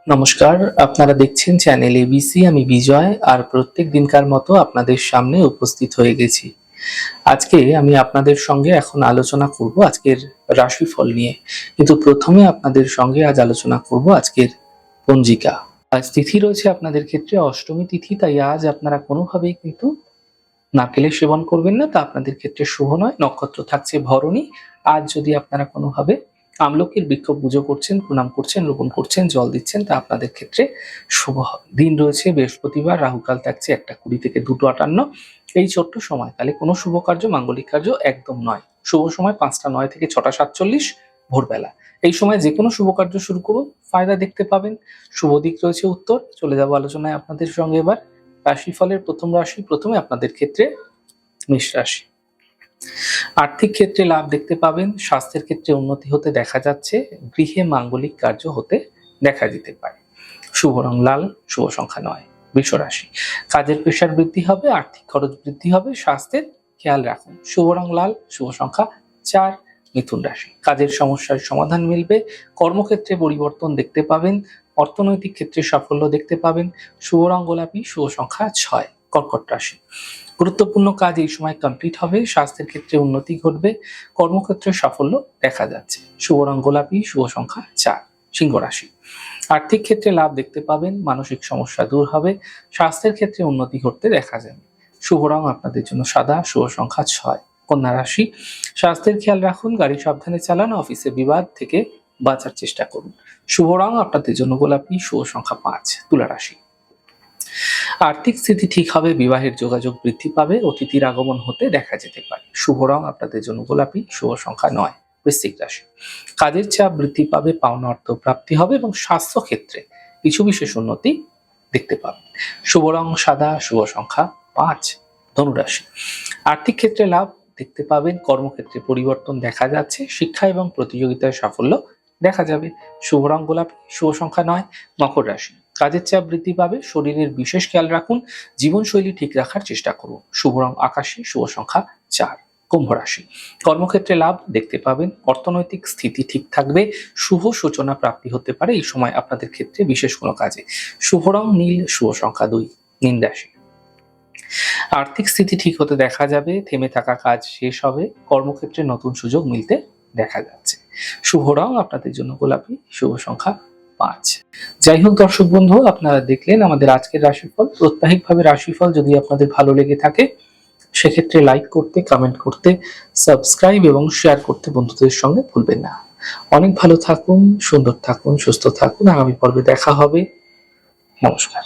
নমস্কার, আপনারা দেখছেন চ্যানেল এবিসি। আমি বিজয়, আর প্রত্যেক দিনকার মতো আপনাদের সামনে উপস্থিত হয়ে গেছি। আজকে আমি আপনাদের সঙ্গে এখন আলোচনা করব আজকের রাশিফল নিয়ে, কিন্তু প্রথমে আপনাদের সঙ্গে আজ আলোচনা করব আজকের পঞ্জিকা। আজ তিথি রয়েছে আপনাদের ক্ষেত্রে অষ্টমী তিথি, তাই আজ আপনারা কোনোভাবেই কিন্তু নারকেলের সেবন করবেন না, তা আপনাদের ক্ষেত্রে শুভ নয়। নক্ষত্র থাকছে ভরণী। আজ যদি আপনারা কোনোভাবে আমলকির বৃক্ষ পুজো করছেন, প্রণাম করছেন, রোপণ করছেন, জল দিচ্ছেন, তা আপনাদের ক্ষেত্রে শুভ হবে। দিন রয়েছে বৃহস্পতিবার, রাহুকাল থাকছে 1টা 20 থেকে 2টা 58। এই ছোট্ট সময় তাহলে কোনো শুভ কার্য, মাঙ্গলিক কার্য একদম নয়। শুভ সময় 5টা 9 থেকে 6টা 47 ভোরবেলা। এই সময় যে কোনো শুভ কার্য শুরু করুন, ফায়দা দেখতে পাবেন। শুভ দিক রয়েছে উত্তর। চলে যাব আলোচনায় আপনাদের সঙ্গে এবার রাশিফলের প্রথম রাশি। প্রথমে আপনাদের ক্ষেত্রে মেষ রাশি। আর্থিক ক্ষেত্রে লাভ দেখতে পাবেন, স্বাস্থ্যের ক্ষেত্রে উন্নতি হতে দেখা যাচ্ছে, গৃহে মাঙ্গলিক কার্য হতে দেখা যেতে পারে। শুভ রং লাল, শুভ সংখ্যা 9। বৃষ রাশি। কাজের প্রেশার বৃদ্ধি হবে, আর্থিক খরচ বৃদ্ধি হবে, স্বাস্থ্যের খেয়াল রাখুন। শুভ রং লাল, শুভ সংখ্যা 4। মিথুন রাশি। কাজের সমস্যার সমাধান মিলবে, কর্মক্ষেত্রে পরিবর্তন দেখতে পাবেন, অর্থনৈতিক ক্ষেত্রে সাফল্য দেখতে পাবেন। শুভ রং গোলাপি, শুভ সংখ্যা 6। কর্কট রাশি। গুরুত্বপূর্ণ কাজ এই সময় কমপ্লিট হবে, স্বাস্থ্যের ক্ষেত্রে উন্নতি ঘটবে, কর্মক্ষেত্রে সাফল্য দেখা যাচ্ছে। শুভ রং গোলাপি, শুভ সংখ্যা 4। সিংহ রাশি। আর্থিক ক্ষেত্রে লাভ দেখতে পাবেন, মানসিক সমস্যা দূর হবে, স্বাস্থ্যের ক্ষেত্রে উন্নতি ঘটতে দেখা যাবে। শুভ রং আপনাদের জন্য সাদা, শুভ সংখ্যা 6। কন্যা রাশি। স্বাস্থ্যের খেয়াল রাখুন, গাড়ি সাবধানে চালান, অফিসে বিবাদ থেকে বাঁচার চেষ্টা করুন। শুভ রং আপনাদের জন্য গোলাপি, শুভ সংখ্যা 5। তুলা রাশি। আর্থিক স্থিতি ঠিক হবে, বিবাহের যোগাযোগ বৃদ্ধি পাবে, অতিথির আগমন হতে দেখা যেতে পারে। শুভ রং আপনাদের জন্য গোলাপি, শুভ সংখ্যা 9। বৃশ্চিক রাশি। কাজের চাপ বৃদ্ধি পাবে, পাওনা অর্থ প্রাপ্তি হবে এবং স্বাস্থ্য ক্ষেত্রে কিছু বিশেষ উন্নতি দেখতে পাবেন। শুভ রং সাদা, শুভ সংখ্যা 5। ধনুরাশি। আর্থিক ক্ষেত্রে লাভ দেখতে পাবেন, কর্মক্ষেত্রে পরিবর্তন দেখা যাচ্ছে, শিক্ষা এবং প্রতিযোগিতায় সাফল্য দেখা যাবে। শুভ রং গোলাপি, শুভ সংখ্যা 9। মকর রাশি। কাজের চাপ বৃদ্ধি পাবে, শরীরের বিশেষ খেয়াল রাখুন, জীবনশৈলী ঠিক রাখার চেষ্টা করুন। শুভ রং আকাশী, শুভ সংখ্যা 4। কুম্ভ রাশি। কর্মক্ষেত্রে লাভ দেখতে পাবেন, অর্থনৈতিক স্থিতি ঠিক থাকবে, শুভ সূচনা প্রাপ্তি হতে পারে এই সময় আপনাদের ক্ষেত্রে বিশেষ কোনো কাজে। শুভ রং নীল, শুভ সংখ্যা 2। মীন রাশি। আর্থিক স্থিতি ঠিক হতে দেখা যাবে, থেমে থাকা কাজ শেষ হবে, কর্মক্ষেত্রে নতুন সুযোগ মিলতে দেখা যাচ্ছে। শুভ রং আপনাদের জন্য গোলাপি, শুভ সংখ্যা 5। যাই হোক দর্শক বন্ধু, আপনারা দেখলেন আমাদের আজকের রাশিফল। প্রত্যাহিকভাবে রাশিফল যদি আপনাদের ভালো লেগে থাকে, সেক্ষেত্রে লাইক করতে, কমেন্ট করতে, সাবস্ক্রাইব এবং শেয়ার করতে বন্ধুদের সঙ্গে ভুলবেন না। অনেক ভালো থাকুন, সুন্দর থাকুন, সুস্থ থাকুন। আগামী পর্বে দেখা হবে। নমস্কার।